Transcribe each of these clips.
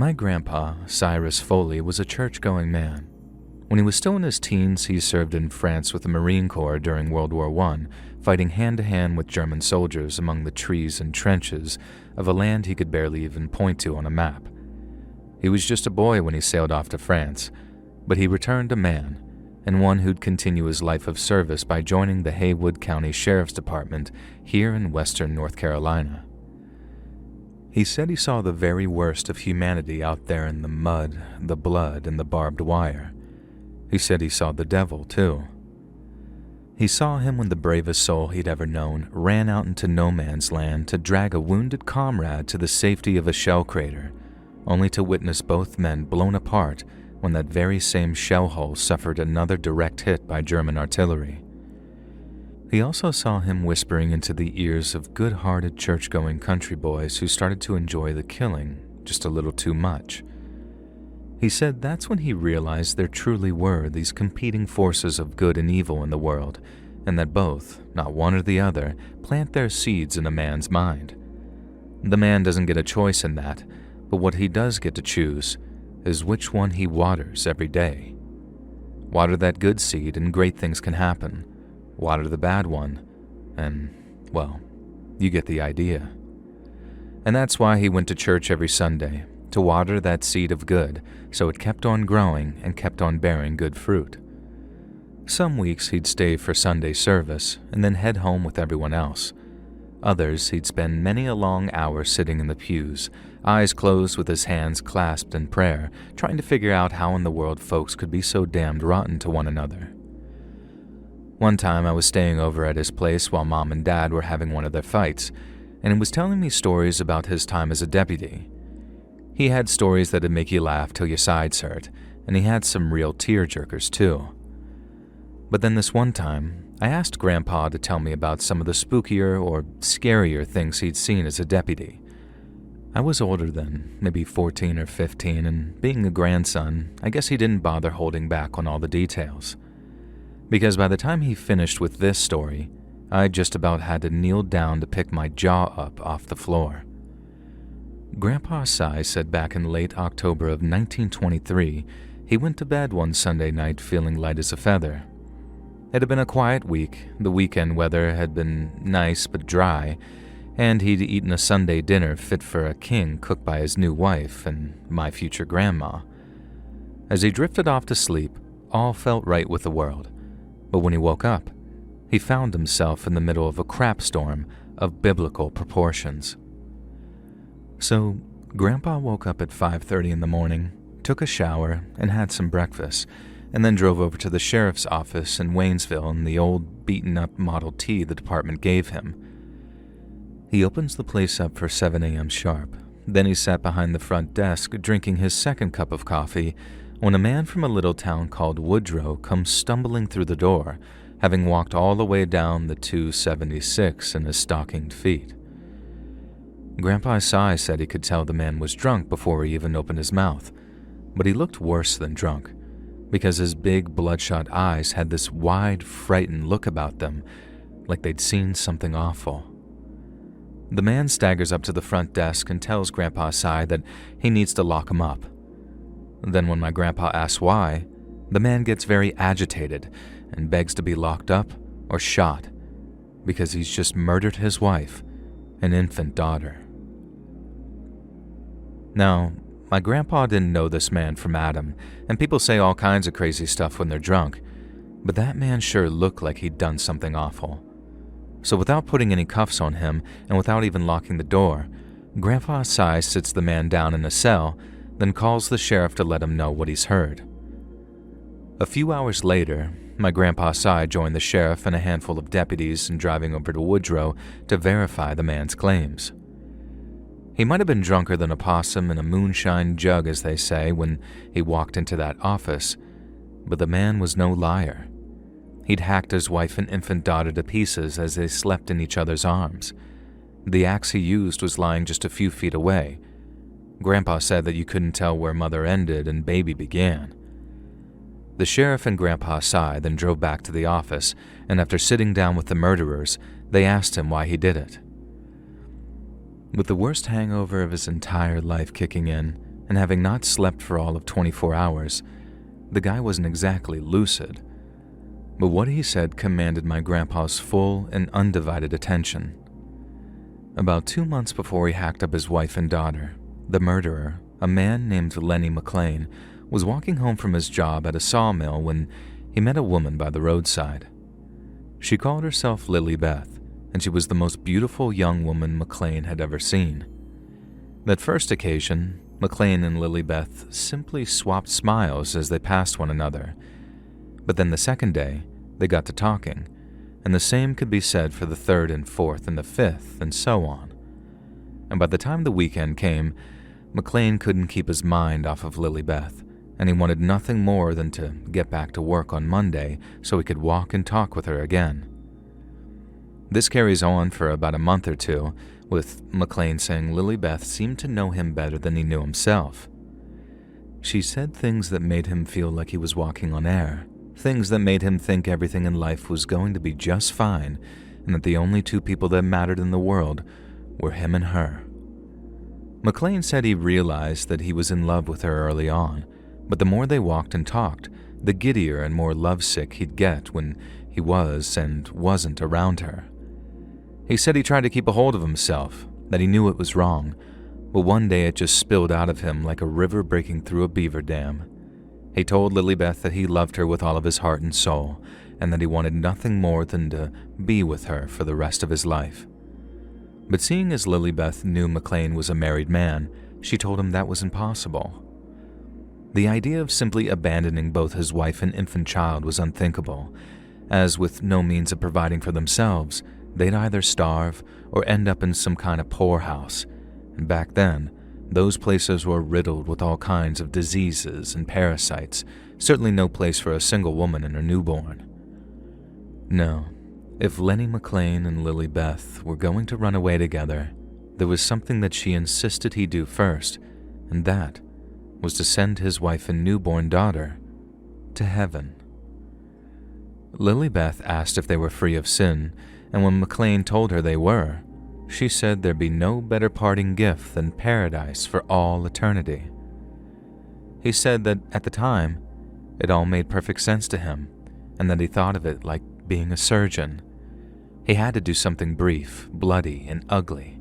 My grandpa, Cyrus Foley, was a church-going man. When he was still in his teens, he served in France with the Marine Corps during World War I, fighting hand-to-hand with German soldiers among the trees and trenches of a land he could barely even point to on a map. He was just a boy when he sailed off to France, but he returned a man, and one who'd continue his life of service by joining the Haywood County Sheriff's Department here in western North Carolina. He said he saw the very worst of humanity out there in the mud, the blood, and the barbed wire. He said he saw the devil, too. He saw him when the bravest soul he'd ever known ran out into no man's land to drag a wounded comrade to the safety of a shell crater, only to witness both men blown apart when that very same shell hole suffered another direct hit by German artillery. He also saw him whispering into the ears of good-hearted church-going country boys who started to enjoy the killing just a little too much. He said that's when he realized there truly were these competing forces of good and evil in the world, and that both, not one or the other, plant their seeds in a man's mind. The man doesn't get a choice in that, but what he does get to choose is which one he waters every day. Water that good seed and great things can happen. Water the bad one, and, well, you get the idea. And that's why he went to church every Sunday, to water that seed of good, so it kept on growing and kept on bearing good fruit. Some weeks he'd stay for Sunday service and then head home with everyone else. Others he'd spend many a long hour sitting in the pews, eyes closed with his hands clasped in prayer, trying to figure out how in the world folks could be so damned rotten to one another. One time I was staying over at his place while Mom and Dad were having one of their fights, and he was telling me stories about his time as a deputy. He had stories that'd make you laugh till your sides hurt, and he had some real tear-jerkers too. But then this one time, I asked Grandpa to tell me about some of the spookier or scarier things he'd seen as a deputy. I was older then, maybe 14 or 15, and being a grandson, I guess he didn't bother holding back on all the details. Because by the time he finished with this story, I just about had to kneel down to pick my jaw up off the floor. Grandpa Cy said back in late October of 1923, he went to bed one Sunday night feeling light as a feather. It had been a quiet week, the weekend weather had been nice but dry, and he'd eaten a Sunday dinner fit for a king cooked by his new wife and my future grandma. As he drifted off to sleep, all felt right with the world. But when he woke up, he found himself in the middle of a crap storm of biblical proportions. So, Grandpa woke up at 5:30 in the morning, took a shower, and had some breakfast, and then drove over to the sheriff's office in Waynesville in the old, beaten-up Model T the department gave him. He opens the place up for 7 a.m. sharp. Then he sat behind the front desk drinking his second cup of coffee when a man from a little town called Woodrow comes stumbling through the door, having walked all the way down the 276 in his stockinged feet. Grandpa Cy said he could tell the man was drunk before he even opened his mouth, but he looked worse than drunk, because his big bloodshot eyes had this wide, frightened look about them, like they'd seen something awful. The man staggers up to the front desk and tells Grandpa Cy that he needs to lock him up. Then when my grandpa asks why, the man gets very agitated and begs to be locked up or shot because he's just murdered his wife and infant daughter. Now, my grandpa didn't know this man from Adam, and people say all kinds of crazy stuff when they're drunk, but that man sure looked like he'd done something awful. So without putting any cuffs on him and without even locking the door, Grandpa Cy sits the man down in a cell, then calls the sheriff to let him know what he's heard. A few hours later, my Grandpa Cy joined the sheriff and a handful of deputies in driving over to Woodrow to verify the man's claims. He might have been drunker than a possum in a moonshine jug, as they say, when he walked into that office, but the man was no liar. He'd hacked his wife and infant daughter to pieces as they slept in each other's arms. The axe he used was lying just a few feet away. Grandpa said that you couldn't tell where mother ended and baby began. The sheriff and Grandpa Cy then drove back to the office, and after sitting down with the murderers, they asked him why he did it. With the worst hangover of his entire life kicking in, and having not slept for all of 24 hours, the guy wasn't exactly lucid. But what he said commanded my grandpa's full and undivided attention. About 2 months before he hacked up his wife and daughter, the murderer, a man named Lenny McLean, was walking home from his job at a sawmill when he met a woman by the roadside. She called herself Lily Beth, and she was the most beautiful young woman McLean had ever seen. That first occasion, McLean and Lily Beth simply swapped smiles as they passed one another. But then the second day, they got to talking, and the same could be said for the third and fourth and the fifth, and so on. And by the time the weekend came, McLean couldn't keep his mind off of Lily Beth, and he wanted nothing more than to get back to work on Monday so he could walk and talk with her again. This carries on for about a month or two, with McLean saying Lily Beth seemed to know him better than he knew himself. She said things that made him feel like he was walking on air, things that made him think everything in life was going to be just fine, and that the only two people that mattered in the world were him and her. McLean said he realized that he was in love with her early on, but the more they walked and talked, the giddier and more lovesick he'd get when he was and wasn't around her. He said he tried to keep a hold of himself, that he knew it was wrong, but one day it just spilled out of him like a river breaking through a beaver dam. He told Lily Beth that he loved her with all of his heart and soul, and that he wanted nothing more than to be with her for the rest of his life. But seeing as Lily Beth knew McLean was a married man, she told him that was impossible. The idea of simply abandoning both his wife and infant child was unthinkable, as with no means of providing for themselves, they'd either starve or end up in some kind of poorhouse, and back then, those places were riddled with all kinds of diseases and parasites, certainly no place for a single woman and her newborn. No, if Lenny McLean and Lily Beth were going to run away together, there was something that she insisted he do first, and that was to send his wife and newborn daughter to heaven. Lily Beth asked if they were free of sin, and when McLean told her they were, she said there'd be no better parting gift than paradise for all eternity. He said that at the time, it all made perfect sense to him, and that he thought of it like being a surgeon. He had to do something brief, bloody, and ugly,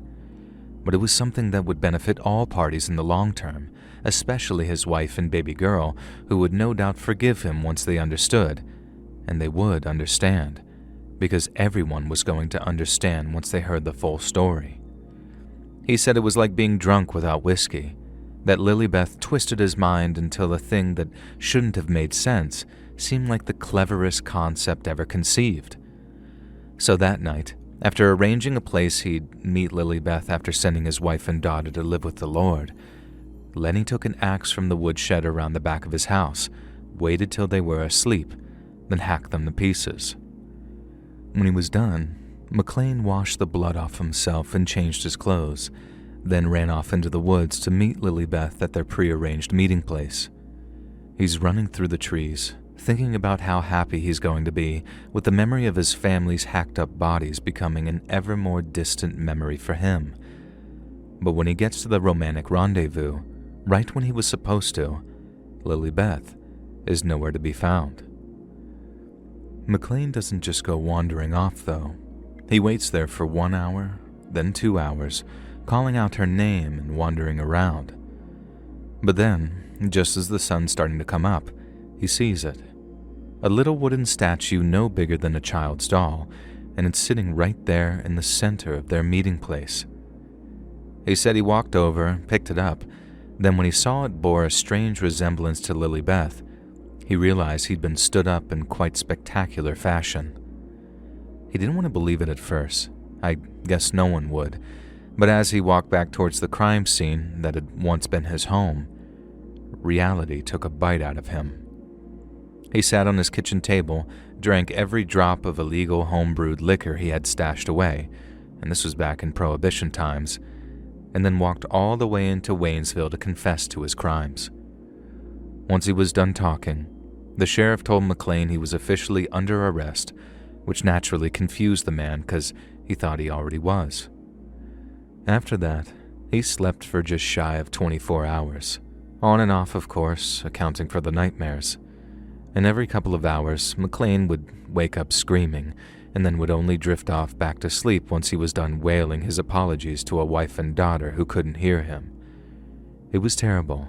but it was something that would benefit all parties in the long term, especially his wife and baby girl, who would no doubt forgive him once they understood, and they would understand, because everyone was going to understand once they heard the full story. He said it was like being drunk without whiskey, that Lily Beth twisted his mind until the thing that shouldn't have made sense seemed like the cleverest concept ever conceived. So that night, after arranging a place he'd meet Lily Beth after sending his wife and daughter to live with the Lord, Lenny took an axe from the woodshed around the back of his house, waited till they were asleep, then hacked them to pieces. When he was done, McLean washed the blood off himself and changed his clothes, then ran off into the woods to meet Lily Beth at their prearranged meeting place. He's running through the trees, thinking about how happy he's going to be with the memory of his family's hacked-up bodies becoming an ever more distant memory for him. But when he gets to the romantic rendezvous, right when he was supposed to, Lily Beth is nowhere to be found. McLean doesn't just go wandering off, though. He waits there for 1 hour, then 2 hours, calling out her name and wandering around. But then, just as the sun's starting to come up, he sees it. A little wooden statue no bigger than a child's doll, and it's sitting right there in the center of their meeting place. He said he walked over, picked it up, then when he saw it bore a strange resemblance to Lily Beth, he realized he'd been stood up in quite spectacular fashion. He didn't want to believe it at first. I guess no one would. But as he walked back towards the crime scene that had once been his home, reality took a bite out of him. He sat on his kitchen table, drank every drop of illegal home-brewed liquor he had stashed away, and this was back in Prohibition times, and then walked all the way into Waynesville to confess to his crimes. Once he was done talking, the sheriff told McLean he was officially under arrest, which naturally confused the man because he thought he already was. After that, he slept for just shy of 24 hours, On and off, of course, accounting for the nightmares. And every couple of hours, McLean would wake up screaming, and then would only drift off back to sleep once he was done wailing his apologies to a wife and daughter who couldn't hear him. It was terrible,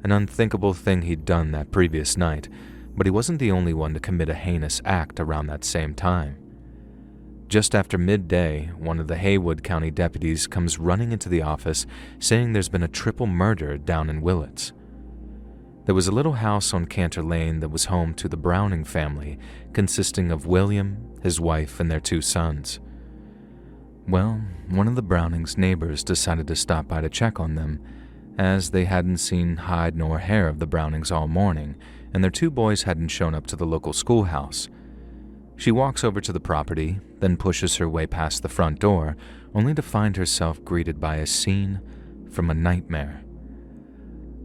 an unthinkable thing he'd done that previous night, but he wasn't the only one to commit a heinous act around that same time. Just after midday, one of the Haywood County deputies comes running into the office saying there's been a triple murder down in Willits. There was a little house on Cantor Lane that was home to the Browning family, consisting of William, his wife, and their 2 sons. Well, one of the Brownings' neighbors decided to stop by to check on them, as they hadn't seen hide nor hair of the Brownings all morning, and their 2 boys hadn't shown up to the local schoolhouse. She walks over to the property, then pushes her way past the front door, only to find herself greeted by a scene from a nightmare.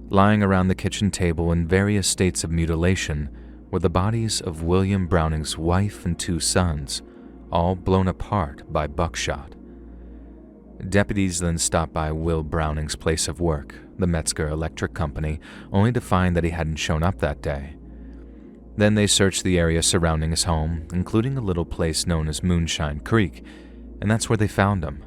Lying around the kitchen table in various states of mutilation were the bodies of William Browning's wife and 2 sons, all blown apart by buckshot. Deputies then stopped by Will Browning's place of work, the Metzger Electric Company, only to find that he hadn't shown up that day. Then they searched the area surrounding his home, including a little place known as Moonshine Creek, and that's where they found him.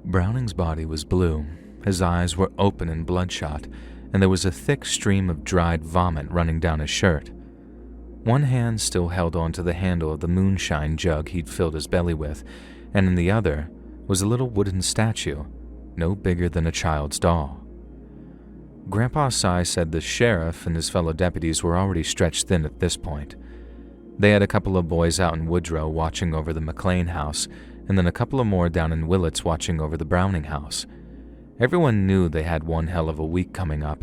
Browning's body was blue, his eyes were open and bloodshot, and there was a thick stream of dried vomit running down his shirt. One hand still held onto the handle of the moonshine jug he'd filled his belly with, and in the other was a little wooden statue, no bigger than a child's doll. Grandpa Cy said the sheriff and his fellow deputies were already stretched thin at this point. They had a couple of boys out in Woodrow watching over the McLean house, and then a couple of more down in Willits watching over the Browning house. Everyone knew they had one hell of a week coming up,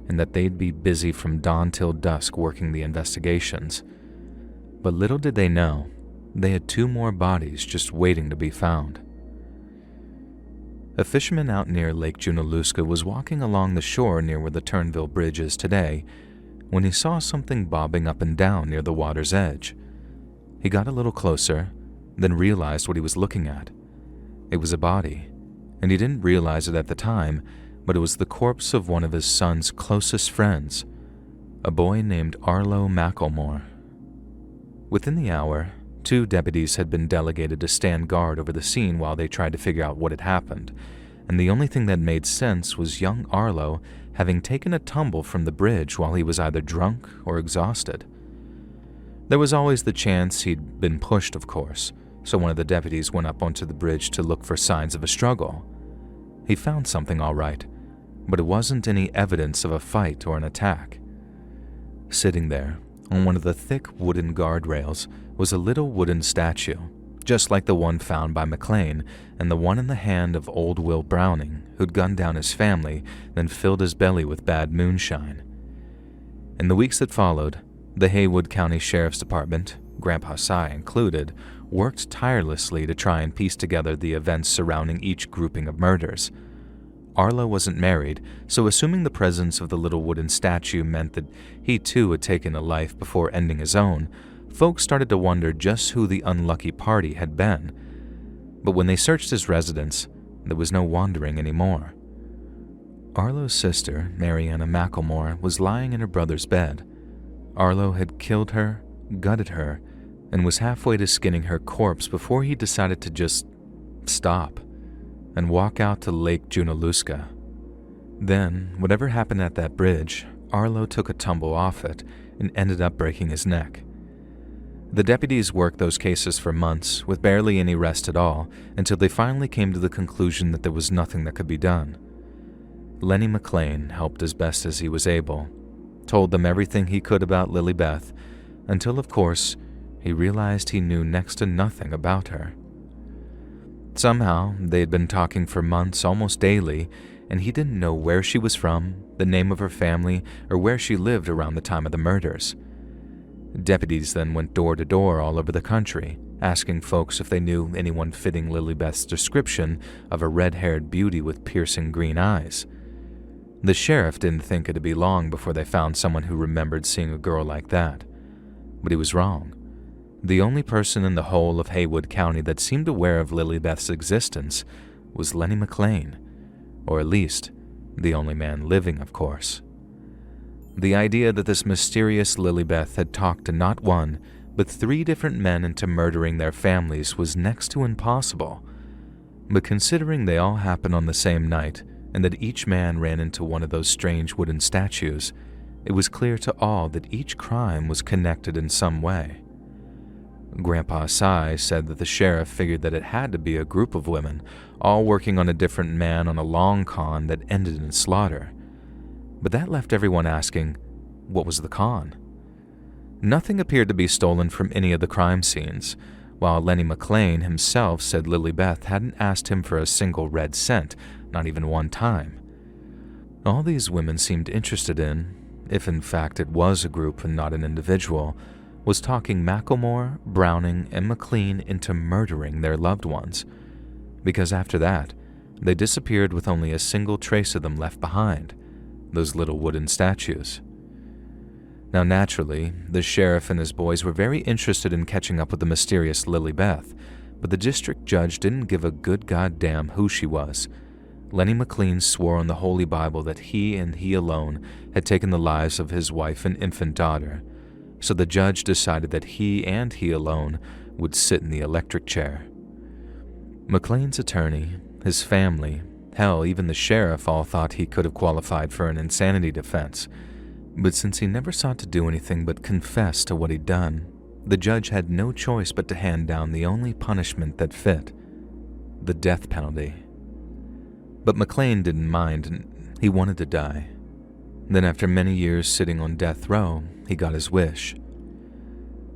and that they'd be busy from dawn till dusk working the investigations. But little did they know, they had 2 more bodies just waiting to be found. A fisherman out near Lake Junaluska was walking along the shore near where the Turnville Bridge is today when he saw something bobbing up and down near the water's edge. He got a little closer, then realized what he was looking at. It was a body, and he didn't realize it at the time, but it was the corpse of one of his son's closest friends, a boy named Arlo McElmore. Within the hour, 2 deputies had been delegated to stand guard over the scene while they tried to figure out what had happened, and the only thing that made sense was young Arlo having taken a tumble from the bridge while he was either drunk or exhausted. There was always the chance he'd been pushed, of course, so one of the deputies went up onto the bridge to look for signs of a struggle. He found something all right, but it wasn't any evidence of a fight or an attack. Sitting there, on one of the thick wooden guardrails, was a little wooden statue, just like the one found by McLean and the one in the hand of old Will Browning, who'd gunned down his family, then filled his belly with bad moonshine. In the weeks that followed, the Haywood County Sheriff's Department, Grandpa Cy included, worked tirelessly to try and piece together the events surrounding each grouping of murders. Arlo wasn't married, so assuming the presence of the little wooden statue meant that he too had taken a life before ending his own, folks started to wonder just who the unlucky party had been. But when they searched his residence, there was no wandering anymore. Arlo's sister, Mariana McElmore, was lying in her brother's bed. Arlo had killed her, gutted her, and was halfway to skinning her corpse before he decided to just stop and walk out to Lake Junaluska. Then, whatever happened at that bridge, Arlo took a tumble off it and ended up breaking his neck. The deputies worked those cases for months, with barely any rest at all, until they finally came to the conclusion that there was nothing that could be done. Lenny McLean helped as best as he was able, told them everything he could about Lily Beth, until, of course, he realized he knew next to nothing about her. Somehow, they had been talking for months almost daily, and he didn't know where she was from, the name of her family, or where she lived around the time of the murders. Deputies then went door to door all over the country, asking folks if they knew anyone fitting Lily Beth's description of a red-haired beauty with piercing green eyes. The sheriff didn't think it'd be long before they found someone who remembered seeing a girl like that. But he was wrong. The only person in the whole of Haywood County that seemed aware of Lily Beth's existence was Lenny McLean, or at least, The only man living, of course. The idea that this mysterious Lilybeth had talked to not one, but 3 different men into murdering their families was next to impossible. But considering they all happened on the same night, and that each man ran into one of those strange wooden statues, it was clear to all that each crime was connected in some way. Grandpa Cy said that the sheriff figured that it had to be a group of women, all working on a different man on a long con that ended in slaughter. But that left everyone asking, what was the con? Nothing appeared to be stolen from any of the crime scenes, while Lenny McLean himself said Lilybeth hadn't asked him for a single red cent, not even one time. All these women seemed interested in, if in fact it was a group and not an individual, was talking Macklemore, Browning, and McLean into murdering their loved ones, because after that, they disappeared with only a single trace of them left behind, those little wooden statues. Now naturally, the sheriff and his boys were very interested in catching up with the mysterious Lilybeth, but the district judge didn't give a good goddamn who she was. Lenny McLean swore on the Holy Bible that he and he alone had taken the lives of his wife and infant daughter, so the judge decided that he and he alone would sit in the electric chair. McLean's attorney, his family, hell, even the sheriff all thought he could have qualified for an insanity defense, but since he never sought to do anything but confess to what he'd done, the judge had no choice but to hand down the only punishment that fit, the death penalty. But McLean didn't mind, and he wanted to die. Then after many years sitting on death row, he got his wish.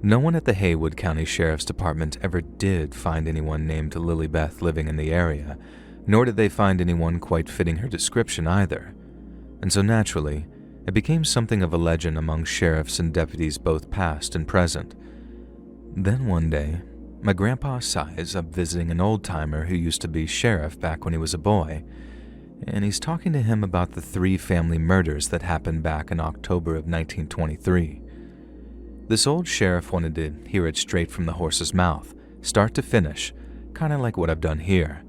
No one at the Haywood County Sheriff's Department ever did find anyone named Lilybeth living in the area, nor did they find anyone quite fitting her description either. And so naturally, it became something of a legend among sheriffs and deputies both past and present. Then one day, my grandpa Cy is up visiting an old-timer who used to be sheriff back when he was a boy, and he's talking to him about the 3 family murders that happened back in October of 1923. This old sheriff wanted to hear it straight from the horse's mouth, start to finish, kind of like what I've done here.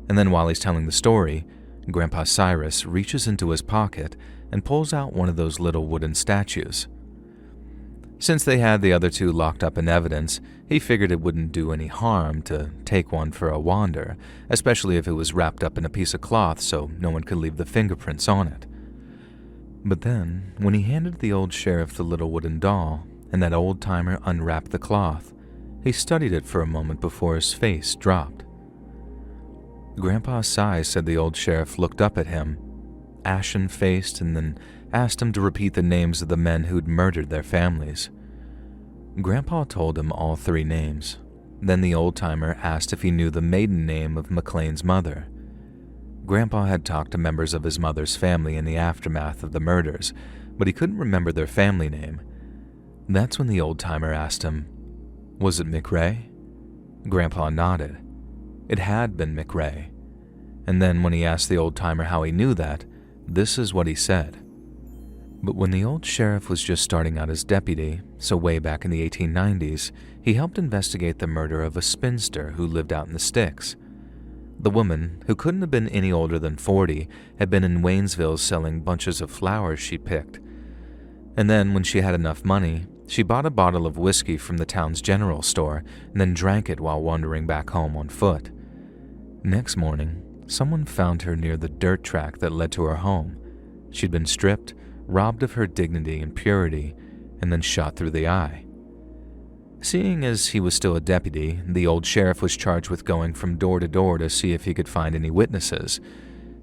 And then while he's telling the story, Grandpa Cyrus reaches into his pocket and pulls out one of those little wooden statues. Since they had the other 2 locked up in evidence, he figured it wouldn't do any harm to take one for a wander, especially if it was wrapped up in a piece of cloth so no one could leave the fingerprints on it. But then, when he handed the old sheriff the little wooden doll, and that old-timer unwrapped the cloth, he studied it for a moment before his face dropped. Grandpa Cy said the old sheriff looked up at him, ashen-faced, and then asked him to repeat the names of the men who'd murdered their families. Grandpa told him all 3 names. Then the old-timer asked if he knew the maiden name of McLean's mother. Grandpa had talked to members of his mother's family in the aftermath of the murders, but he couldn't remember their family name. That's when the old-timer asked him, "Was it McRae?" Grandpa nodded. It had been McRae. And then when he asked the old-timer how he knew that, this is what he said. But when the old sheriff was just starting out as deputy, so way back in the 1890s, he helped investigate the murder of a spinster who lived out in the sticks. The woman, who couldn't have been any older than 40, had been in Waynesville selling bunches of flowers she picked. And then when she had enough money, she bought a bottle of whiskey from the town's general store and then drank it while wandering back home on foot. Next morning, someone found her near the dirt track that led to her home. She'd been stripped, robbed of her dignity and purity, and then shot through the eye. Seeing as he was still a deputy, the old sheriff was charged with going from door to door to see if he could find any witnesses,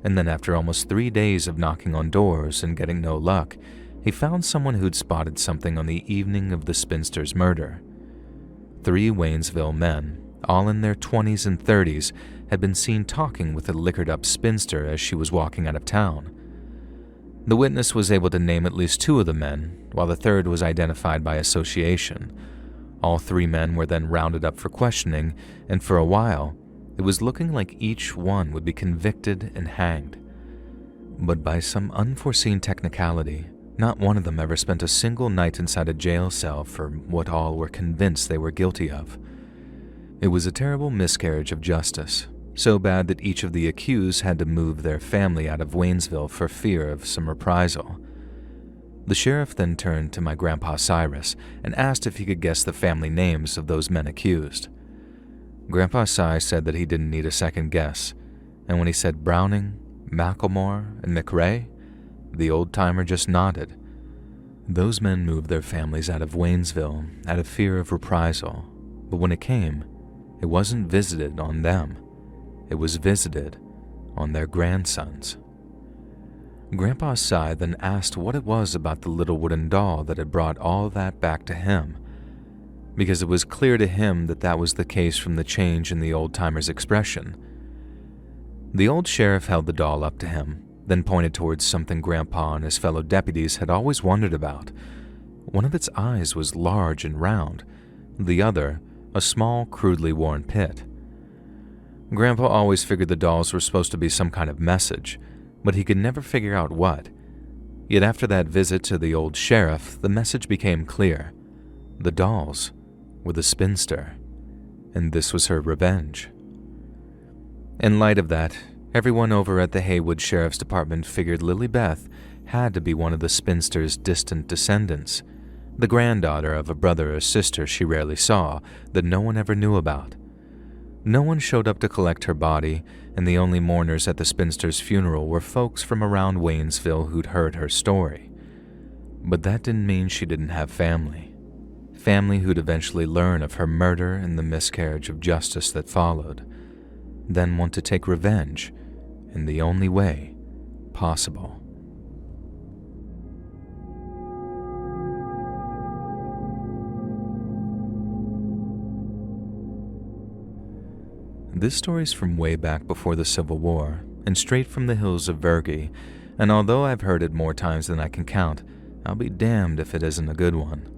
and then after almost 3 days of knocking on doors and getting no luck, he found someone who'd spotted something on the evening of the spinster's murder. 3 Waynesville men, all in their 20s and 30s, had been seen talking with a liquored-up spinster as she was walking out of town. The witness was able to name at least 2 of the men, while the third was identified by association. All 3 men were then rounded up for questioning, and for a while, it was looking like each one would be convicted and hanged. But by some unforeseen technicality, not one of them ever spent a single night inside a jail cell for what all were convinced they were guilty of. It was a terrible miscarriage of justice, so bad that each of the accused had to move their family out of Waynesville for fear of some reprisal. The sheriff then turned to my grandpa Cyrus and asked if he could guess the family names of those men accused. Grandpa Cy said that he didn't need a second guess, and when he said Browning, McElmore, and McRae, the old-timer just nodded. Those men moved their families out of Waynesville out of fear of reprisal, but when it came, it wasn't visited on them. It was visited on their grandsons. Grandpa Cy then asked what it was about the little wooden doll that had brought all that back to him, because it was clear to him that that was the case from the change in the old-timer's expression. The old sheriff held the doll up to him, then pointed towards something Grandpa and his fellow deputies had always wondered about. One of its eyes was large and round, the other a small, crudely worn pit. Grandpa always figured the dolls were supposed to be some kind of message, but he could never figure out what. Yet after that visit to the old sheriff, the message became clear. The dolls were the spinster, and this was her revenge. In light of that, everyone over at the Haywood Sheriff's Department figured Lily Beth had to be one of the spinster's distant descendants, the granddaughter of a brother or sister she rarely saw that no one ever knew about. No one showed up to collect her body, and the only mourners at the spinster's funeral were folks from around Waynesville who'd heard her story. But that didn't mean she didn't have family. Family who'd eventually learn of her murder and the miscarriage of justice that followed, then want to take revenge in the only way possible. This story's from way back before the Civil War, and straight from the hills of Vergy, and although I've heard it more times than I can count, I'll be damned if it isn't a good one.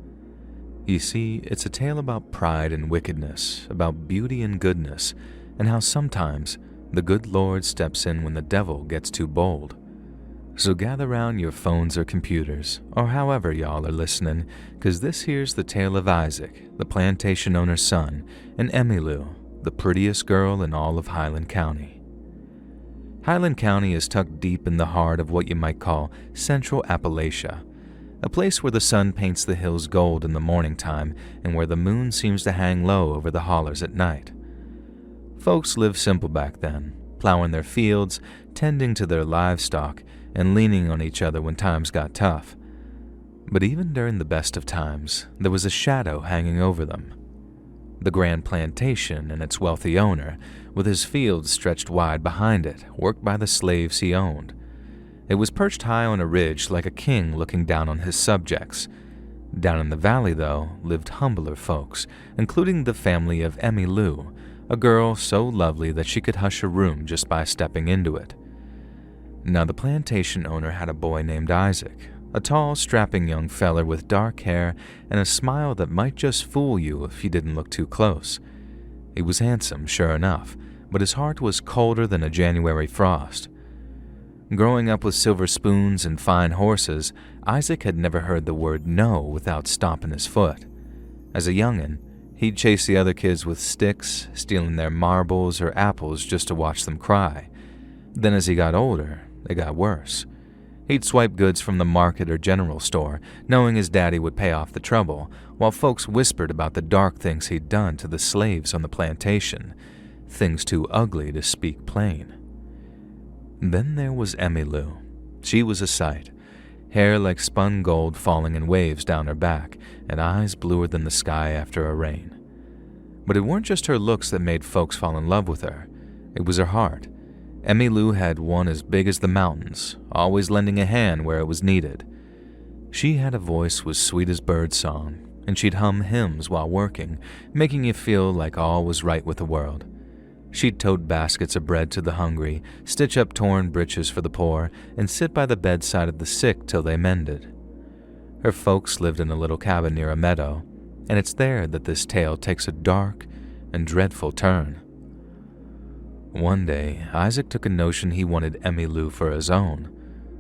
You see, it's a tale about pride and wickedness, about beauty and goodness, and how sometimes the good Lord steps in when the devil gets too bold. So gather round your phones or computers, or however y'all are listening, 'cause this here's the tale of Isaac, the plantation owner's son, and Emmylou, the prettiest girl in all of Highland County. Highland County is tucked deep in the heart of what you might call Central Appalachia, a place where the sun paints the hills gold in the morning time and where the moon seems to hang low over the hollers at night. Folks lived simple back then, plowing their fields, tending to their livestock, and leaning on each other when times got tough. But even during the best of times, there was a shadow hanging over them. The grand plantation and its wealthy owner, with his fields stretched wide behind it, worked by the slaves he owned. It was perched high on a ridge like a king looking down on his subjects. Down in the valley, though, lived humbler folks, including the family of Emmylou, a girl so lovely that she could hush a room just by stepping into it. Now, the plantation owner had a boy named Isaac, a tall, strapping young feller with dark hair and a smile that might just fool you if you didn't look too close. He was handsome, sure enough, but his heart was colder than a January frost. Growing up with silver spoons and fine horses, Isaac had never heard the word no without stomping his foot. As a youngin', he'd chase the other kids with sticks, stealing their marbles or apples just to watch them cry. Then as he got older, it got worse. He'd swipe goods from the market or general store, knowing his daddy would pay off the trouble, while folks whispered about the dark things he'd done to the slaves on the plantation, things too ugly to speak plain. Then there was Emmylou. She was a sight, hair like spun gold falling in waves down her back, and eyes bluer than the sky after a rain. But it weren't just her looks that made folks fall in love with her, it was her heart. Emmylou had one as big as the mountains, always lending a hand where it was needed. She had a voice was sweet as birdsong, and she'd hum hymns while working, making you feel like all was right with the world. She'd tote baskets of bread to the hungry, stitch up torn breeches for the poor, and sit by the bedside of the sick till they mended. Her folks lived in a little cabin near a meadow, and it's there that this tale takes a dark and dreadful turn. One day, Isaac took a notion he wanted Emmylou for his own.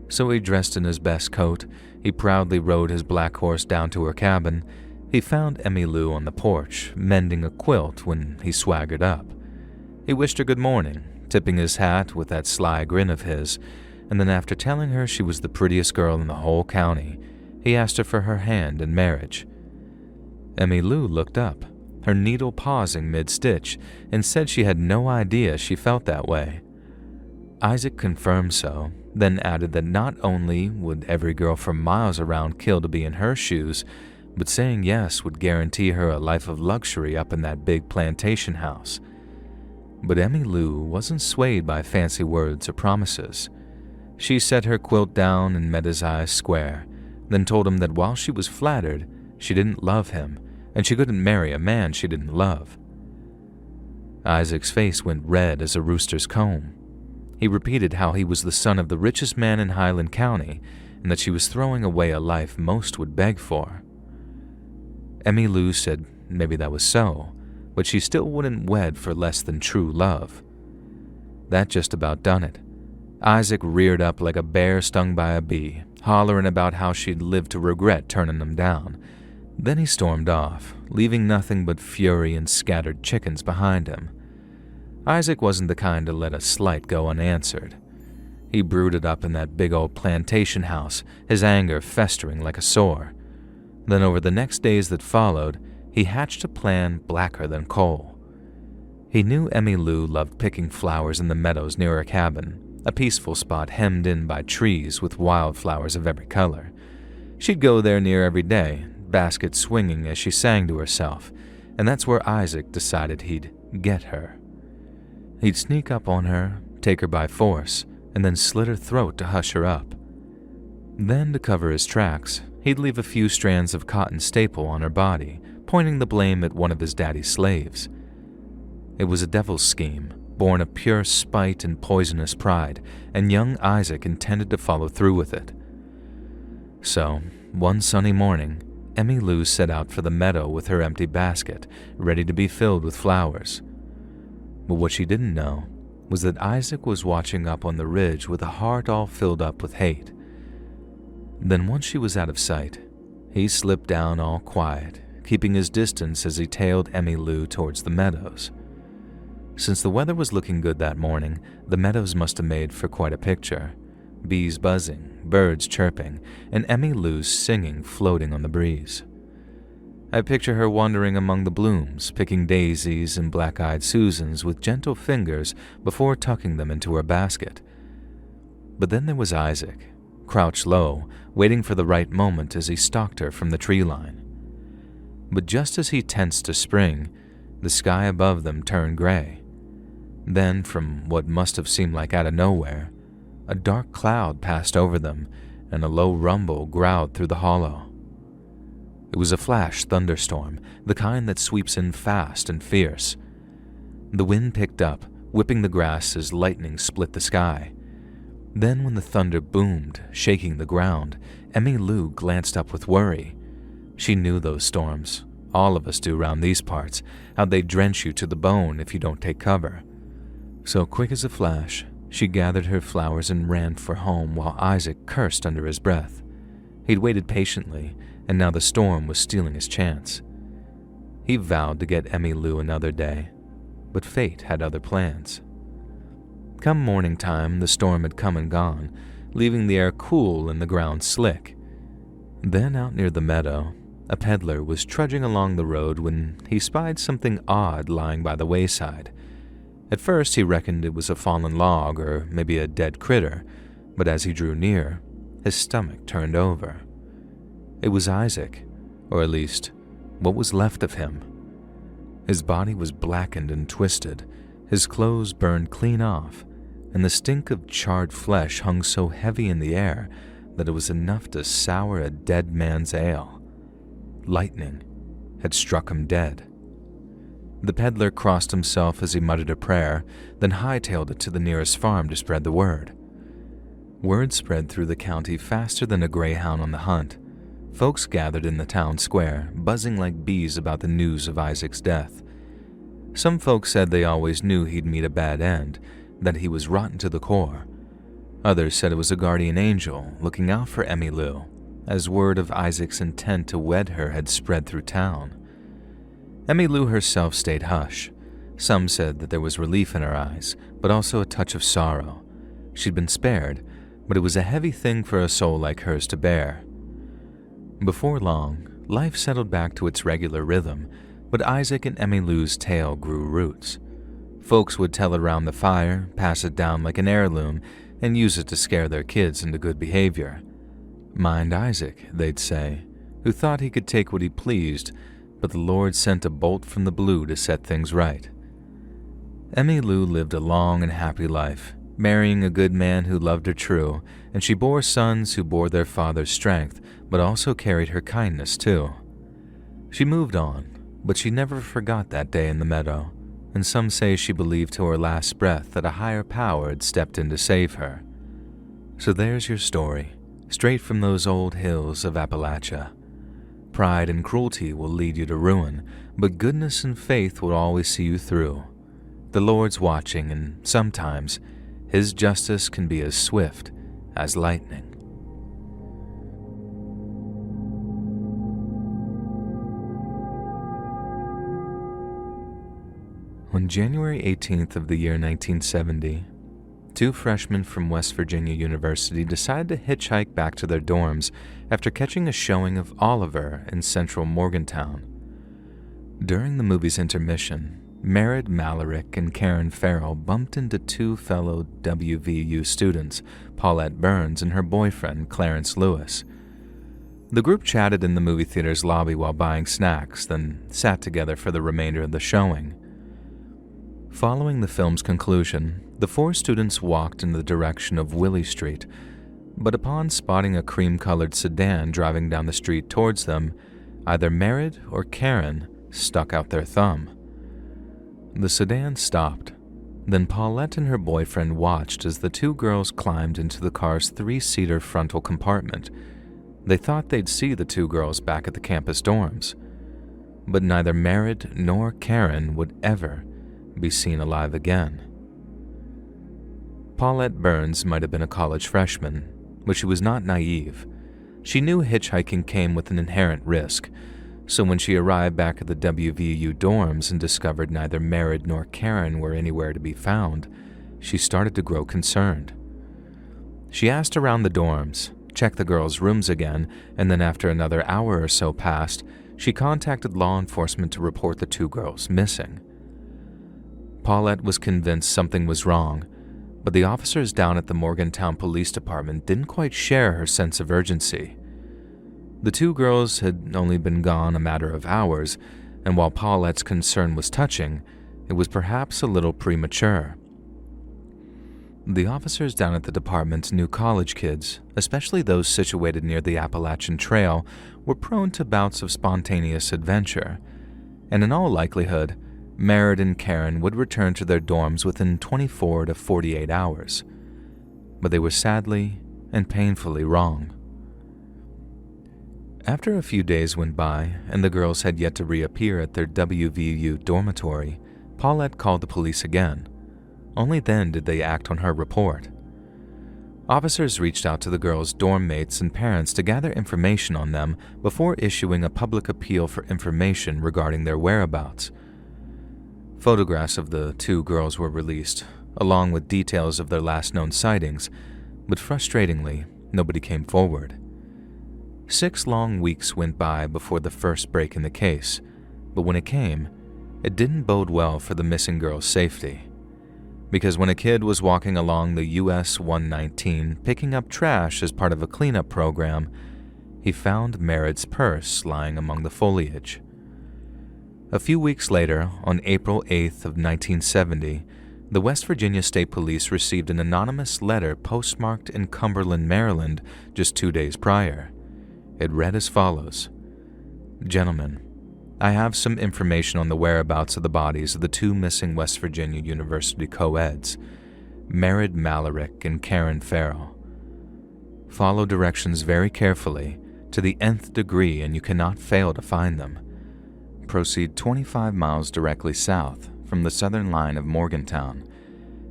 So he dressed in his best coat, he proudly rode his black horse down to her cabin. He found Emmylou on the porch, mending a quilt when he swaggered up. He wished her good morning, tipping his hat with that sly grin of his, and then after telling her she was the prettiest girl in the whole county, he asked her for her hand in marriage. Emmy Lou looked up, her needle pausing mid-stitch, and said she had no idea she felt that way. Isaac confirmed so, then added that not only would every girl for miles around kill to be in her shoes, but saying yes would guarantee her a life of luxury up in that big plantation house. But Emmy Lou wasn't swayed by fancy words or promises. She set her quilt down and met his eyes square, then told him that while she was flattered, she didn't love him, and she couldn't marry a man she didn't love. Isaac's face went red as a rooster's comb. He repeated how he was the son of the richest man in Highland County, and that she was throwing away a life most would beg for. Emmy Lou said maybe that was so, but she still wouldn't wed for less than true love. That just about done it. Isaac reared up like a bear stung by a bee, hollering about how she'd live to regret turning him down. Then he stormed off, leaving nothing but fury and scattered chickens behind him. Isaac wasn't the kind to let a slight go unanswered. He brooded up in that big old plantation house, his anger festering like a sore. Then over the next days that followed, he hatched a plan blacker than coal. He knew Emmy Lou loved picking flowers in the meadows near her cabin, a peaceful spot hemmed in by trees with wildflowers of every color. She'd go there near every day, basket swinging as she sang to herself, and that's where Isaac decided he'd get her. He'd sneak up on her, take her by force, and then slit her throat to hush her up. Then, to cover his tracks, he'd leave a few strands of cotton staple on her body, pointing the blame at one of his daddy's slaves. It was a devil's scheme, born of pure spite and poisonous pride, and young Isaac intended to follow through with it. So, one sunny morning, Emmy Lou set out for the meadow with her empty basket, ready to be filled with flowers. But what she didn't know was that Isaac was watching up on the ridge with a heart all filled up with hate. Then once she was out of sight, he slipped down all quiet, keeping his distance as he tailed Emmy Lou towards the meadows. Since the weather was looking good that morning, the meadows must have made for quite a picture. Bees buzzing, birds chirping, and Emmy Lou's singing floating on the breeze. I picture her wandering among the blooms, picking daisies and black-eyed Susans with gentle fingers before tucking them into her basket. But then there was Isaac, crouched low, waiting for the right moment as he stalked her from the tree line. But just as he tensed to spring, the sky above them turned gray. Then, from what must have seemed like out of nowhere, a dark cloud passed over them, and a low rumble growled through the hollow. It was a flash thunderstorm, the kind that sweeps in fast and fierce. The wind picked up, whipping the grass as lightning split the sky. Then when the thunder boomed, shaking the ground, Emmy Lou glanced up with worry. She knew those storms. All of us do round these parts, how they drench you to the bone if you don't take cover. So quick as a flash, she gathered her flowers and ran for home while Isaac cursed under his breath. He'd waited patiently, and now the storm was stealing his chance. He vowed to get Emmy Lou another day, but fate had other plans. Come morning time, the storm had come and gone, leaving the air cool and the ground slick. Then out near the meadow, a peddler was trudging along the road when he spied something odd lying by the wayside. At first he reckoned it was a fallen log or maybe a dead critter, but as he drew near, his stomach turned over. It was Isaac, or at least, what was left of him. His body was blackened and twisted, his clothes burned clean off, and the stink of charred flesh hung so heavy in the air that it was enough to sour a dead man's ale. Lightning had struck him dead. The peddler crossed himself as he muttered a prayer, then hightailed it to the nearest farm to spread the word. Word spread through the county faster than a greyhound on the hunt. Folks gathered in the town square, buzzing like bees about the news of Isaac's death. Some folks said they always knew he'd meet a bad end, that he was rotten to the core. Others said it was a guardian angel looking out for Emmy Lou, as word of Isaac's intent to wed her had spread through town. Emmy Lou herself stayed hush, Some said that there was relief in her eyes, but also a touch of sorrow. She'd been spared, but it was a heavy thing for a soul like hers to bear. Before long, life settled back to its regular rhythm, but Isaac and Emmylou's tale grew roots. Folks would tell it around the fire, pass it down like an heirloom, and use it to scare their kids into good behavior. Mind Isaac, they'd say, who thought he could take what he pleased, but the Lord sent a bolt from the blue to set things right. Emmylou lived a long and happy life, marrying a good man who loved her true, and she bore sons who bore their father's strength, but also carried her kindness too. She moved on, but she never forgot that day in the meadow, and some say she believed to her last breath that a higher power had stepped in to save her. So there's your story, straight from those old hills of Appalachia. Pride and cruelty will lead you to ruin, but goodness and faith will always see you through. The Lord's watching, and sometimes His justice can be as swift as lightning. On January 18th of the year 1970, two freshmen from West Virginia University decided to hitchhike back to their dorms after catching a showing of Oliver in central Morgantown. During the movie's intermission, Merritt Malarick and Karen Farrell bumped into two fellow WVU students, Paulette Burns and her boyfriend, Clarence Lewis. The group chatted in the movie theater's lobby while buying snacks, then sat together for the remainder of the showing. Following the film's conclusion, the four students walked in the direction of Willie Street, but upon spotting a cream-colored sedan driving down the street towards them, either Merritt or Karen stuck out their thumb. The sedan stopped. Then Paulette and her boyfriend watched as the two girls climbed into the car's three-seater frontal compartment. They thought they'd see the two girls back at the campus dorms, but neither Merritt nor Karen would ever be seen alive again. Paulette Burns might have been a college freshman, but she was not naive. She knew hitchhiking came with an inherent risk, so when she arrived back at the WVU dorms and discovered neither Merritt nor Karen were anywhere to be found, she started to grow concerned. She asked around the dorms, checked the girls' rooms again, and then after another hour or so passed, she contacted law enforcement to report the two girls missing. Paulette was convinced something was wrong, but the officers down at the Morgantown Police Department didn't quite share her sense of urgency. The two girls had only been gone a matter of hours, and while Paulette's concern was touching, it was perhaps a little premature. The officers down at the department knew college kids, especially those situated near the Appalachian Trail, were prone to bouts of spontaneous adventure, and in all likelihood, Merritt and Karen would return to their dorms within 24 to 48 hours. But they were sadly and painfully wrong. After a few days went by and the girls had yet to reappear at their WVU dormitory, Paulette called the police again. Only then did they act on her report. Officers reached out to the girls' dorm mates and parents to gather information on them before issuing a public appeal for information regarding their whereabouts. Photographs of the two girls were released, along with details of their last known sightings, but frustratingly, nobody came forward. 6 long weeks went by before the first break in the case, but when it came, it didn't bode well for the missing girls' safety. Because when a kid was walking along the US 119 picking up trash as part of a cleanup program, he found Merritt's purse lying among the foliage. A few weeks later, on April 8th of 1970, the West Virginia State Police received an anonymous letter postmarked in Cumberland, Maryland, just 2 days prior. It read as follows: "Gentlemen, I have some information on the whereabouts of the bodies of the two missing West Virginia University co-eds, Merritt Malarick and Karen Farrell. Follow directions very carefully to the nth degree and you cannot fail to find them. Proceed 25 miles directly south from the southern line of Morgantown.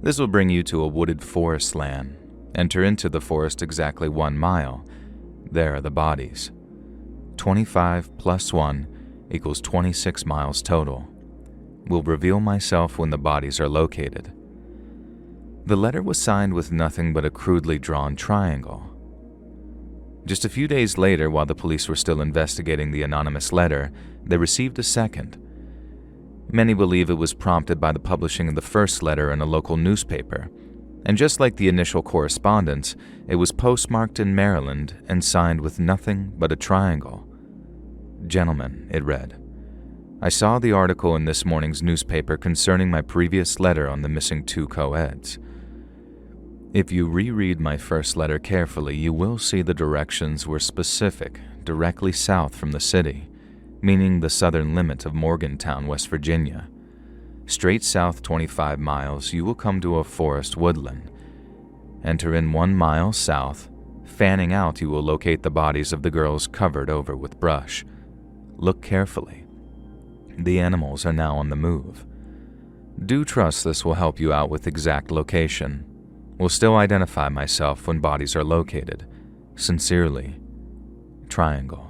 This will bring you to a wooded forest land. Enter into the forest exactly 1 mile. There are the bodies. 25 plus 1 equals 26 miles total. Will reveal myself when the bodies are located. The letter was signed with nothing but a crudely drawn triangle. Just a few days later, while the police were still investigating the anonymous letter, they received a second. Many believe it was prompted by the publishing of the first letter in a local newspaper, and just like the initial correspondence, it was postmarked in Maryland and signed with nothing but a triangle. "Gentlemen," it read, "I saw the article in this morning's newspaper concerning my previous letter on the missing two co-eds. If you reread my first letter carefully, you will see the directions were specific, directly south from the city, meaning the southern limit of Morgantown, West Virginia. Straight south 25 miles, you will come to a forest woodland. Enter in 1 mile south. Fanning out, you will locate the bodies of the girls covered over with brush. Look carefully. The animals are now on the move. Do trust this will help you out with exact location. Will still identify myself when bodies are located. Sincerely, Triangle."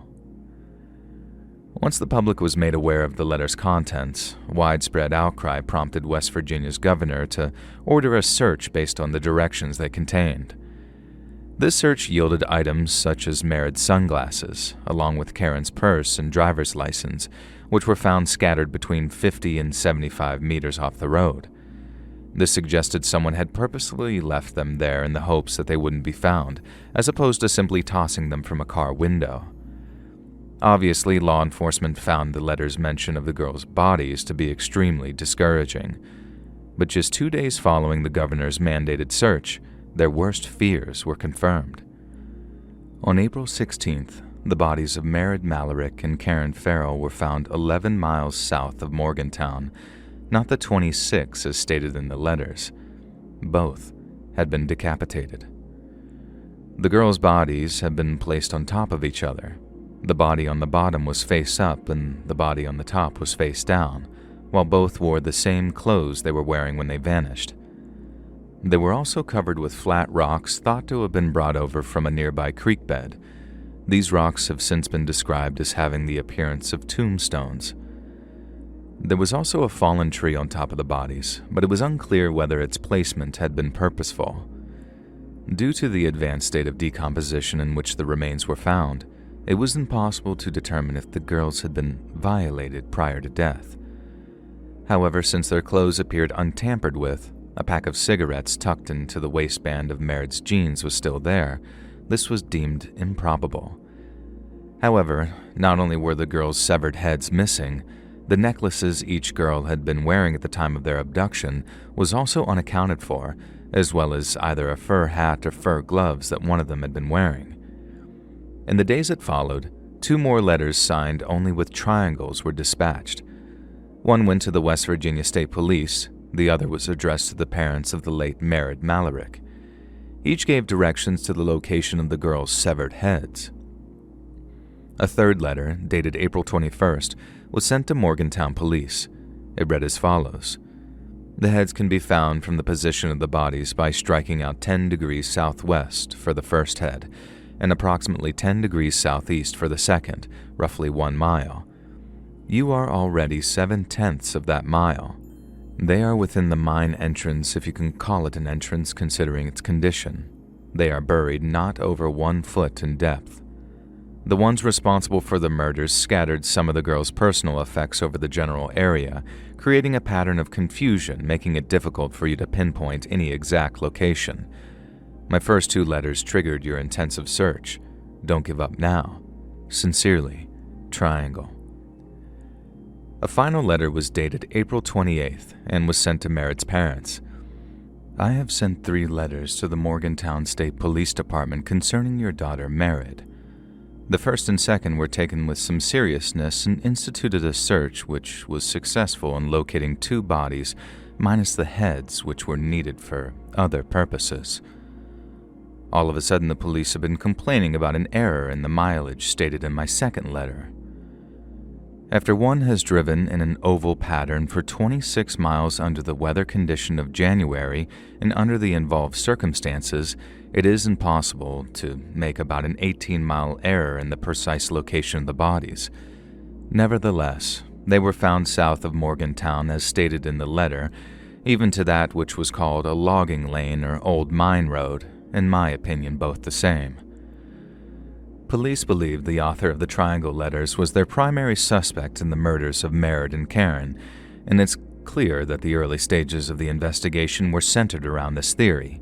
Once the public was made aware of the letter's contents, widespread outcry prompted West Virginia's governor to order a search based on the directions they contained. This search yielded items such as Merritt's sunglasses, along with Karen's purse and driver's license, which were found scattered between 50 and 75 meters off the road. This suggested someone had purposely left them there in the hopes that they wouldn't be found, as opposed to simply tossing them from a car window. Obviously, law enforcement found the letter's mention of the girls' bodies to be extremely discouraging. But just 2 days following the governor's mandated search, their worst fears were confirmed. On April 16th, the bodies of Merritt Malarick and Karen Farrell were found 11 miles south of Morgantown, not the 26 as stated in the letters. Both had been decapitated. The girls' bodies had been placed on top of each other. The body on the bottom was face up and the body on the top was face down, while both wore the same clothes they were wearing when they vanished. They were also covered with flat rocks thought to have been brought over from a nearby creek bed. These rocks have since been described as having the appearance of tombstones. There was also a fallen tree on top of the bodies, but it was unclear whether its placement had been purposeful. Due to the advanced state of decomposition in which the remains were found, it was impossible to determine if the girls had been violated prior to death. However, since their clothes appeared untampered with, a pack of cigarettes tucked into the waistband of Merritt's jeans was still there, this was deemed improbable. However, not only were the girls' severed heads missing, the necklaces each girl had been wearing at the time of their abduction was also unaccounted for, as well as either a fur hat or fur gloves that one of them had been wearing. In the days that followed, 2 more letters signed only with triangles were dispatched. One went to the West Virginia State Police, the other was addressed to the parents of the late Merritt Malarick. Each gave directions to the location of the girls' severed heads. A third letter, dated April 21st, was sent to Morgantown Police. It read as follows: "The heads can be found from the position of the bodies by striking out 10 degrees southwest for the first head, and approximately 10 degrees southeast for the second, roughly 1 mile. You are already 7/10 of that mile. They are within the mine entrance, if you can call it an entrance considering its condition. They are buried not over 1 foot in depth. The ones responsible for the murders scattered some of the girls' personal effects over the general area, creating a pattern of confusion, making it difficult for you to pinpoint any exact location. My first 2 letters triggered your intensive search. Don't give up now. Sincerely, Triangle." A final letter was dated April 28th and was sent to Merritt's parents. "I have sent 3 letters to the Morgantown State Police Department concerning your daughter Merritt. The first and second were taken with some seriousness and instituted a search which was successful in locating 2 bodies minus the heads which were needed for other purposes. All of a sudden the police have been complaining about an error in the mileage stated in my second letter. After one has driven in an oval pattern for 26 miles under the weather condition of January and under the involved circumstances, it is impossible to make about an 18-mile error in the precise location of the bodies. Nevertheless, They were found south of Morgantown as stated in the letter, even to that which was called a logging lane or old mine road, in my opinion both the same. Police believed the author of the Triangle Letters was their primary suspect in the murders of Merritt and Karen, and it's clear that the early stages of the investigation were centered around this theory.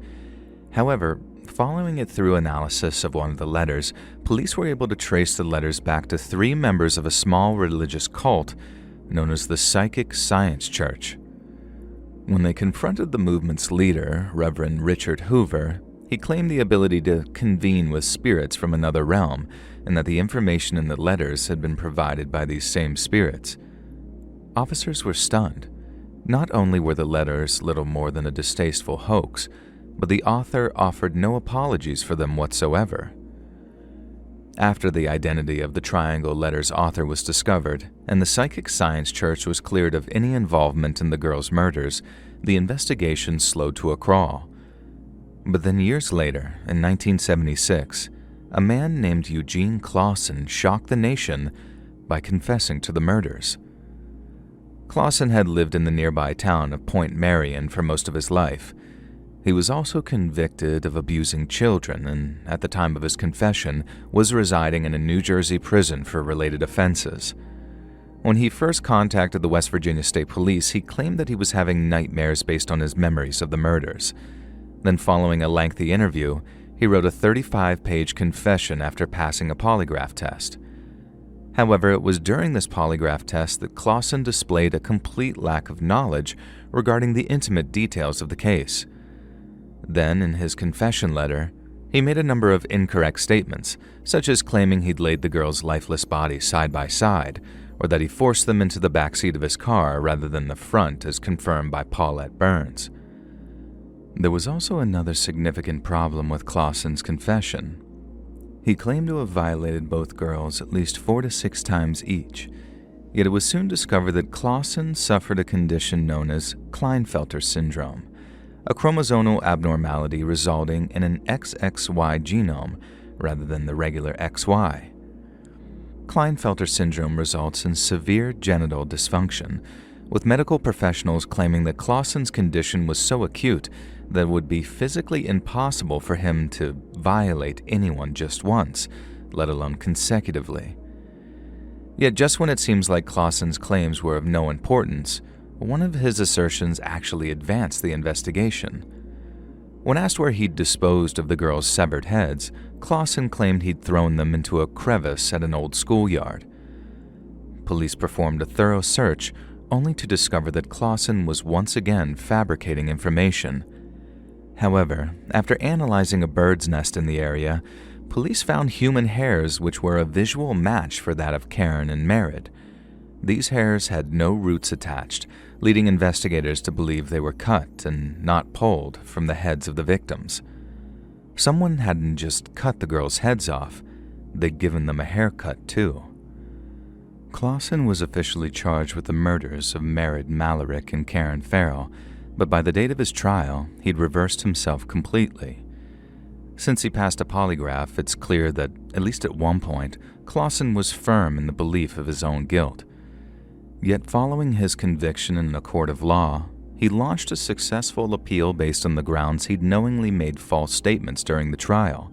However, following it through analysis of one of the letters, police were able to trace the letters back to 3 members of a small religious cult known as the Psychic Science Church. When they confronted the movement's leader, Reverend Richard Hoover, he claimed the ability to convene with spirits from another realm, and that the information in the letters had been provided by these same spirits. Officers were stunned. Not only were the letters little more than a distasteful hoax, but the author offered no apologies for them whatsoever. After the identity of the Triangle Letters author was discovered, and the Psychic Science Church was cleared of any involvement in the girls' murders, the investigation slowed to a crawl. But then years later, in 1976, a man named Eugene Clausen shocked the nation by confessing to the murders. Clausen had lived in the nearby town of Point Marion for most of his life. He was also convicted of abusing children and, at the time of his confession, was residing in a New Jersey prison for related offenses. When he first contacted the West Virginia State Police, he claimed that he was having nightmares based on his memories of the murders. Then, following a lengthy interview, he wrote a 35-page confession after passing a polygraph test. However, it was during this polygraph test that Clausen displayed a complete lack of knowledge regarding the intimate details of the case. Then, in his confession letter, he made a number of incorrect statements, such as claiming he'd laid the girls' lifeless bodies side by side, or that he forced them into the backseat of his car rather than the front, as confirmed by Paulette Burns. There was also another significant problem with Clausen's confession. He claimed to have violated both girls at least 4 to 6 times each, yet it was soon discovered that Clausen suffered a condition known as Klinefelter syndrome, a chromosomal abnormality resulting in an XXY genome rather than the regular XY. Klinefelter syndrome results in severe genital dysfunction, with medical professionals claiming that Clausen's condition was so acute that it would be physically impossible for him to violate anyone just once, let alone consecutively. Yet just when it seems like Clausen's claims were of no importance, one of his assertions actually advanced the investigation. When asked where he'd disposed of the girls' severed heads, Clausen claimed he'd thrown them into a crevice at an old schoolyard. Police performed a thorough search, only to discover that Clausen was once again fabricating information. However, after analyzing a bird's nest in the area, police found human hairs which were a visual match for that of Karen and Merritt. These hairs had no roots attached, leading investigators to believe they were cut and not pulled from the heads of the victims. Someone hadn't just cut the girls' heads off, they'd given them a haircut too. Clausen was officially charged with the murders of Merritt Malarick and Karen Farrell, but by the date of his trial, he'd reversed himself completely. Since he passed a polygraph, it's clear that, at least at one point, Clausen was firm in the belief of his own guilt. Yet following his conviction in a court of law, he launched a successful appeal based on the grounds he'd knowingly made false statements during the trial.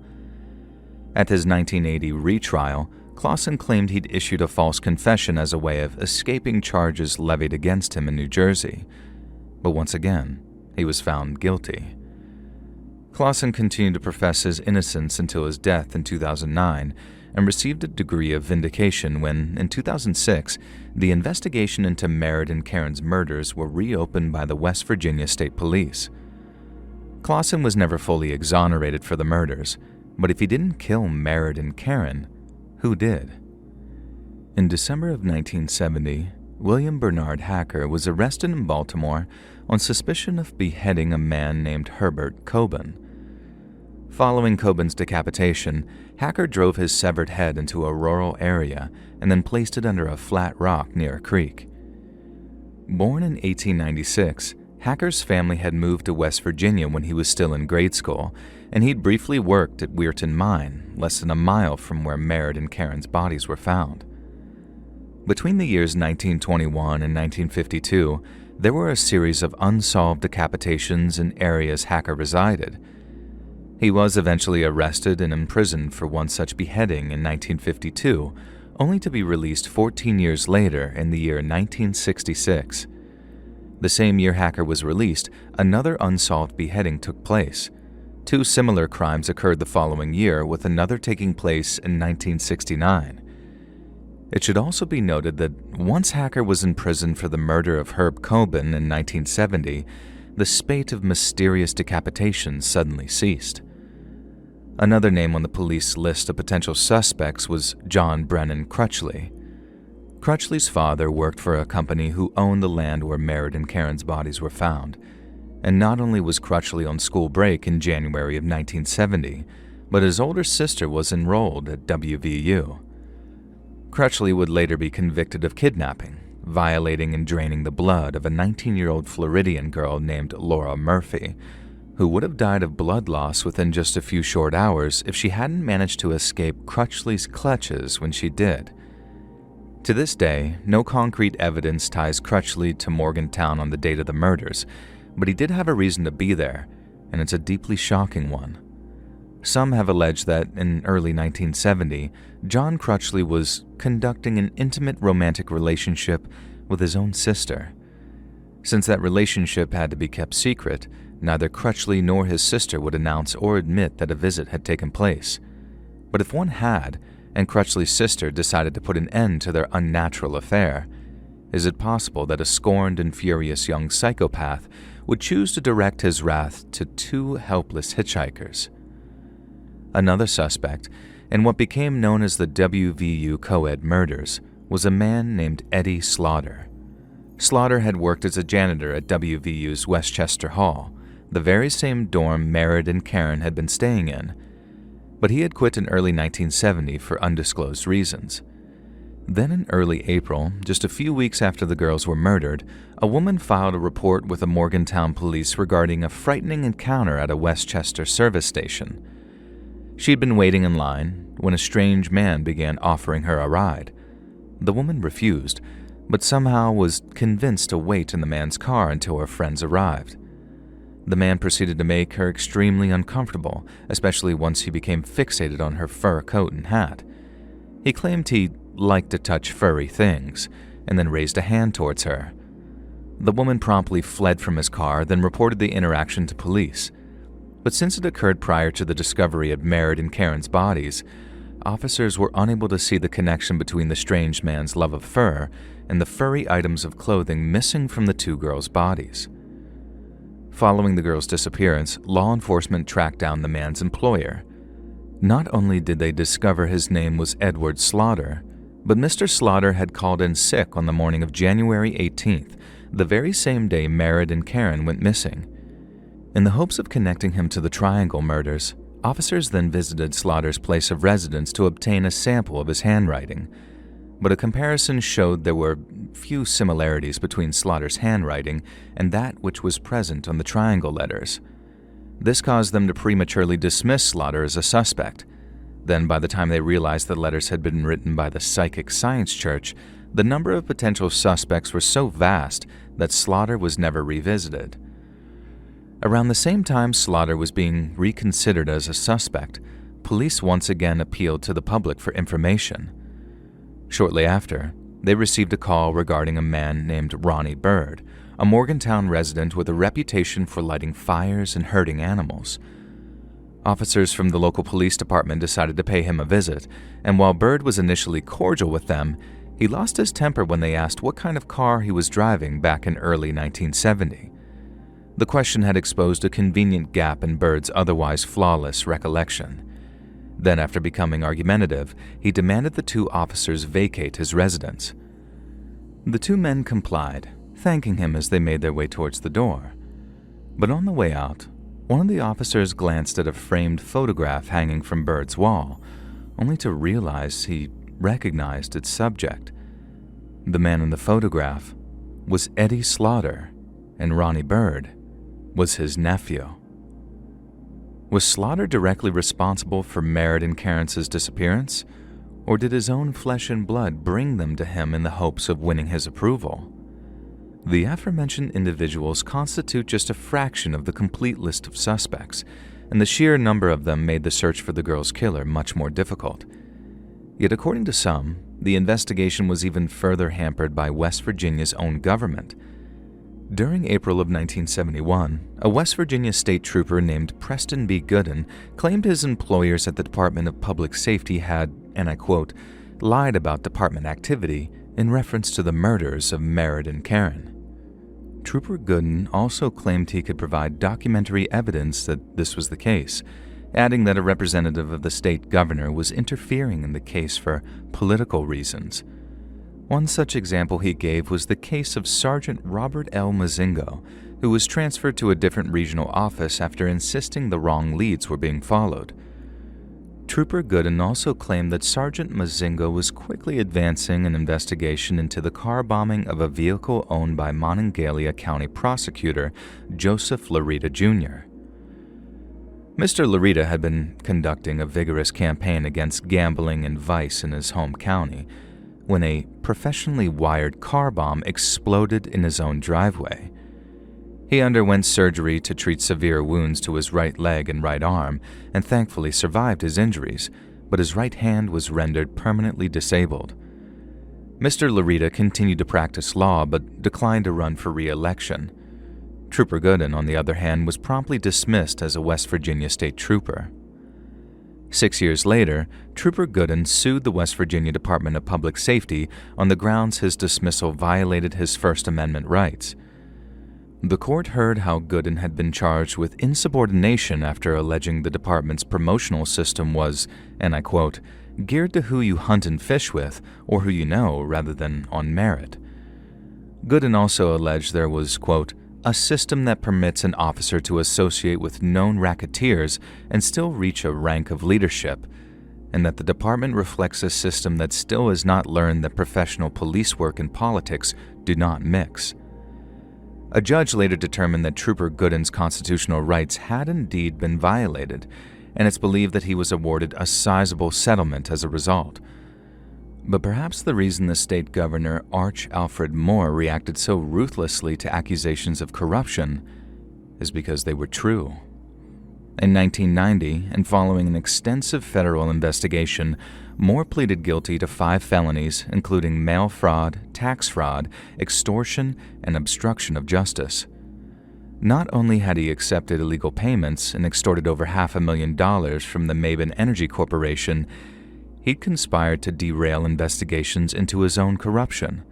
At his 1980 retrial, Clausen claimed he'd issued a false confession as a way of escaping charges levied against him in New Jersey. But once again, he was found guilty. Clausen continued to profess his innocence until his death in 2009 and received a degree of vindication when, in 2006, the investigation into Merritt and Karen's murders were reopened by the West Virginia State Police. Clausen was never fully exonerated for the murders, but if he didn't kill Merritt and Karen, who did? In December of 1970, William Bernard Hacker was arrested in Baltimore on suspicion of beheading a man named Herbert Coben. Following Coben's decapitation, Hacker drove his severed head into a rural area and then placed it under a flat rock near a creek. Born in 1896, Hacker's family had moved to West Virginia when he was still in grade school, and he'd briefly worked at Weirton Mine, less than a mile from where Merritt and Karen's bodies were found. Between the years 1921 and 1952, there were a series of unsolved decapitations in areas Hacker resided. He was eventually arrested and imprisoned for one such beheading in 1952, only to be released 14 years later in the year 1966. The same year Hacker was released, another unsolved beheading took place. Two similar crimes occurred the following year, with another taking place in 1969. It should also be noted that once Hacker was in prison for the murder of Herb Coben in 1970, the spate of mysterious decapitations suddenly ceased. Another name on the police list of potential suspects was John Brennan Crutchley. Crutchley's father worked for a company who owned the land where Merritt and Karen's bodies were found, and not only was Crutchley on school break in January of 1970, but his older sister was enrolled at WVU. Crutchley would later be convicted of kidnapping, violating and draining the blood of a 19-year-old Floridian girl named Laura Murphy, who would have died of blood loss within just a few short hours if she hadn't managed to escape Crutchley's clutches when she did. To this day, no concrete evidence ties Crutchley to Morgantown on the date of the murders, but he did have a reason to be there, and it's a deeply shocking one. Some have alleged that in early 1970, John Crutchley was conducting an intimate romantic relationship with his own sister. Since that relationship had to be kept secret, neither Crutchley nor his sister would announce or admit that a visit had taken place. But if one had, and Crutchley's sister decided to put an end to their unnatural affair, is it possible that a scorned and furious young psychopath would choose to direct his wrath to two helpless hitchhikers? Another suspect, in what became known as the WVU co-ed murders, was a man named Eddie Slaughter. Slaughter had worked as a janitor at WVU's Westchester Hall, the very same dorm Merritt and Karen had been staying in, but he had quit in early 1970 for undisclosed reasons. Then in early April, just a few weeks after the girls were murdered, a woman filed a report with the Morgantown police regarding a frightening encounter at a Westchester service station. She had been waiting in line when a strange man began offering her a ride. The woman refused, but somehow was convinced to wait in the man's car until her friends arrived. The man proceeded to make her extremely uncomfortable, especially once he became fixated on her fur coat and hat. He claimed he liked to touch furry things, and then raised a hand towards her. The woman promptly fled from his car, then reported the interaction to police. But since it occurred prior to the discovery of Merritt and Karen's bodies, officers were unable to see the connection between the strange man's love of fur and the furry items of clothing missing from the two girls' bodies. Following the girls' disappearance, law enforcement tracked down the man's employer. Not only did they discover his name was Edward Slaughter, but Mr. Slaughter had called in sick on the morning of January 18th, the very same day Merritt and Karen went missing. In the hopes of connecting him to the Triangle murders, officers then visited Slaughter's place of residence to obtain a sample of his handwriting, but a comparison showed there were few similarities between Slaughter's handwriting and that which was present on the Triangle letters. This caused them to prematurely dismiss Slaughter as a suspect. Then, by the time they realized the letters had been written by the Psychic Science Church, the number of potential suspects were so vast that Slaughter was never revisited. Around the same time Slaughter was being reconsidered as a suspect, police once again appealed to the public for information. Shortly after, they received a call regarding a man named Ronnie Bird, a Morgantown resident with a reputation for lighting fires and hurting animals. Officers from the local police department decided to pay him a visit, and while Bird was initially cordial with them, he lost his temper when they asked what kind of car he was driving back in early 1970. The question had exposed a convenient gap in Bird's otherwise flawless recollection. Then, after becoming argumentative, he demanded the two officers vacate his residence. The two men complied, thanking him as they made their way towards the door. But on the way out, one of the officers glanced at a framed photograph hanging from Bird's wall, only to realize he recognized its subject. The man in the photograph was Eddie Slaughter, and Ronnie Bird was his nephew. Was Slaughter directly responsible for Merritt and Karen's disappearance, or did his own flesh and blood bring them to him in the hopes of winning his approval? The aforementioned individuals constitute just a fraction of the complete list of suspects, and the sheer number of them made the search for the girl's killer much more difficult. Yet according to some, the investigation was even further hampered by West Virginia's own government. During April of 1971, a West Virginia state trooper named Preston B. Gooden claimed his employers at the Department of Public Safety had, and I quote, lied about department activity in reference to the murders of Merritt and Karen. Trooper Gooden also claimed he could provide documentary evidence that this was the case, adding that a representative of the state governor was interfering in the case for political reasons. One such example he gave was the case of Sergeant Robert L. Mazingo, who was transferred to a different regional office after insisting the wrong leads were being followed. Trooper Gooden also claimed that Sergeant Mazingo was quickly advancing an investigation into the car bombing of a vehicle owned by Monongalia County prosecutor Joseph Larita Jr. Mr. Larita had been conducting a vigorous campaign against gambling and vice in his home county when a professionally wired car bomb exploded in his own driveway. He underwent surgery to treat severe wounds to his right leg and right arm, and thankfully survived his injuries, but his right hand was rendered permanently disabled. Mr. Larita continued to practice law, but declined to run for re-election. Trooper Gooden, on the other hand, was promptly dismissed as a West Virginia state trooper. 6 years later, Trooper Gooden sued the West Virginia Department of Public Safety on the grounds his dismissal violated his First Amendment rights. The court heard how Gooden had been charged with insubordination after alleging the department's promotional system was, and I quote, geared to who you hunt and fish with, or who you know, rather than on merit. Gooden also alleged there was, quote, a system that permits an officer to associate with known racketeers and still reach a rank of leadership, and that the department reflects a system that still has not learned that professional police work and politics do not mix. A judge later determined that Trooper Gooden's constitutional rights had indeed been violated, and it's believed that he was awarded a sizable settlement as a result. But perhaps the reason the state governor, Arch Alfred Moore, reacted so ruthlessly to accusations of corruption is because they were true. In 1990, and following an extensive federal investigation, Moore pleaded guilty to 5 felonies, including mail fraud, tax fraud, extortion, and obstruction of justice. Not only had he accepted illegal payments and extorted over $500,000 from the Maben Energy Corporation, he'd conspired to derail investigations into his own corruption.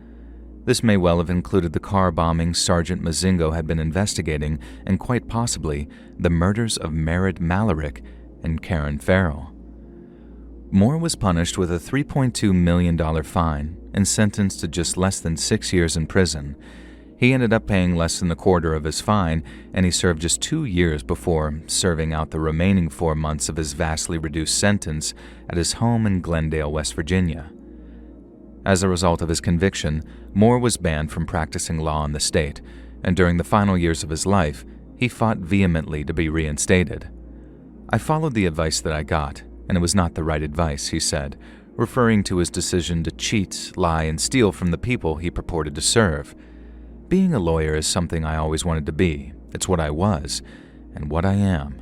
This may well have included the car bombing Sergeant Mazingo had been investigating, and quite possibly the murders of Merritt Malarick and Karen Farrell. Moore was punished with a $3.2 million fine and sentenced to just less than 6 years in prison. He ended up paying less than a quarter of his fine, and he served just 2 years before serving out the remaining 4 months of his vastly reduced sentence at his home in Glendale, West Virginia. As a result of his conviction, Moore was banned from practicing law in the state, and during the final years of his life, he fought vehemently to be reinstated. I followed the advice that I got, and it was not the right advice, he said, referring to his decision to cheat, lie, and steal from the people he purported to serve. Being a lawyer is something I always wanted to be. It's what I was, and what I am.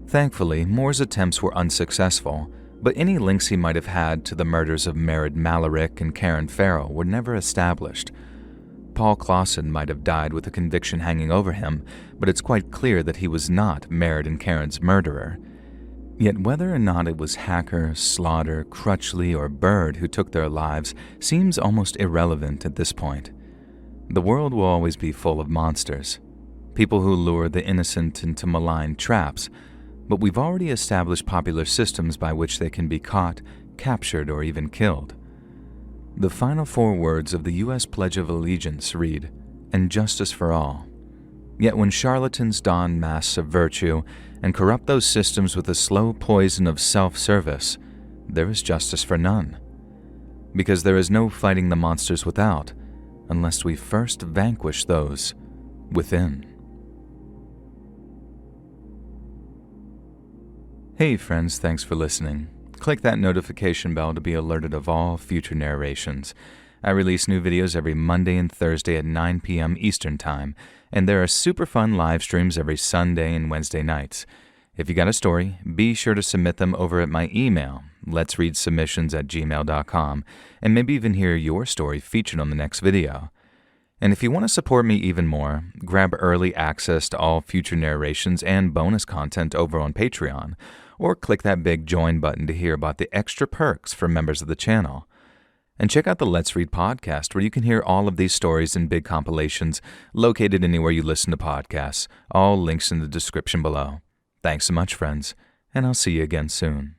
Thankfully, Moore's attempts were unsuccessful, but any links he might have had to the murders of Merritt Malarick and Karen Farrell were never established. Paul Clausen might have died with a conviction hanging over him, but it's quite clear that he was not Merritt and Karen's murderer. Yet whether or not it was Hacker, Slaughter, Crutchley, or Bird who took their lives seems almost irrelevant at this point. The world will always be full of monsters, people who lure the innocent into malign traps, but we've already established popular systems by which they can be caught, captured, or even killed. The final 4 words of the U.S. Pledge of Allegiance read, "And justice for all." Yet when charlatans don masks of virtue and corrupt those systems with the slow poison of self-service, there is justice for none. Because there is no fighting the monsters without, unless we first vanquish those within. Hey friends, thanks for listening. Click that notification bell to be alerted of all future narrations. I release new videos every Monday and Thursday at 9 p.m. Eastern Time, and there are super fun live streams every Sunday and Wednesday nights. If you got a story, be sure to submit them over at my email, letsreadsubmissions@gmail.com, and maybe even hear your story featured on the next video. And if you want to support me even more, grab early access to all future narrations and bonus content over on Patreon, or click that big join button to hear about the extra perks for members of the channel. And check out the Let's Read podcast, where you can hear all of these stories in big compilations located anywhere you listen to podcasts. All links in the description below. Thanks so much, friends, and I'll see you again soon.